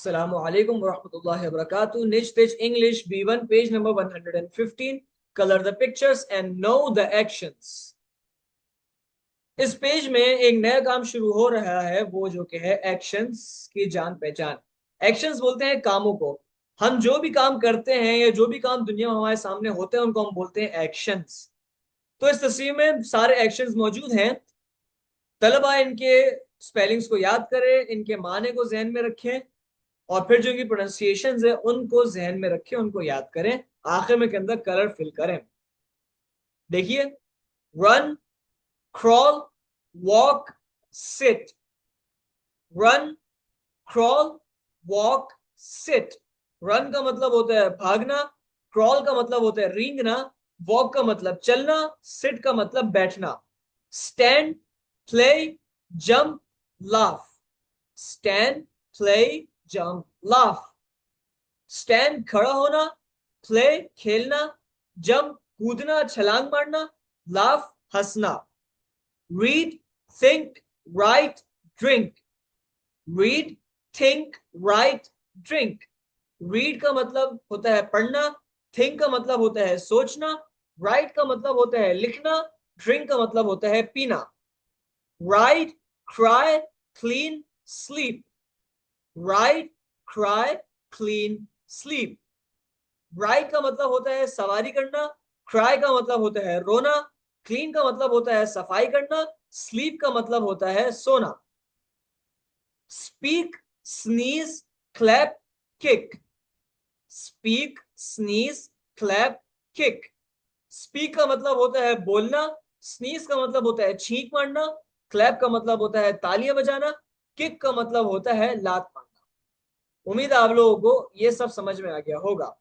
Assalamu alaikum wa rahmatullahi wa barakatuh. Niche Teach English B1 page number 115. Color the pictures and know the actions. इस page में एक नया काम शुरू हो रहा है, वो जो कि है एक्शंस की जान पहचान। एक्शंस बोलते हैं कामों को। हम जो भी काम करते हैं या जो भी काम दुनिया में हमारे सामने होते हैं उनको हम बोलते हैं एक्शंस। तो इस तस्वीर में सारे एक्शंस मौजूद हैं। तलबा इनके स्पेलिंग्स को याद करें, इनके माने को जहन में रखें और फिर जो इनकी प्रोनाउंसिएशंस है उनको जहन में रखें, उनको याद करें। आखिर में के अंदर कलर फिल करें। देखिए, run, crawl, walk, sit. Run, crawl, walk, sit. Run का मतलब होता है भागना, क्रॉल का मतलब होता है रेंगना, वॉक का मतलब चलना, सिट का मतलब बैठना। Stand, play, jump, laugh. Stand, play, jump, laugh. Stand खड़ा होना, प्ले खेलना, जंप कूदना छलांग मारना, लाफ हंसना। Read, think, right, drink. Read, think, right, drink. Read का मतलब होता है पढ़ना, थिंक का मतलब होता है सोचना, राइट का मतलब होता है लिखना, ड्रिंक का मतलब होता है पीना। Right, cry, clean, sleep. Right, cry, clean, sleep. Ride का मतलब होता है सवारी करना, क्राई का मतलब होता है रोना, क्लीन का मतलब होता है सफाई करना, स्लीप का मतलब होता है सोना। Speak, sneeze, clap, kick. Speak, sneeze, clap, kick. Speak का मतलब होता है बोलना, स्नीज का मतलब होता है छींक मारना, क्लैप का मतलब होता है तालियां बजाना, किक का मतलब होता है लात मारना। उम्मीद है आप लोगों को ये सब समझ में आ गया होगा।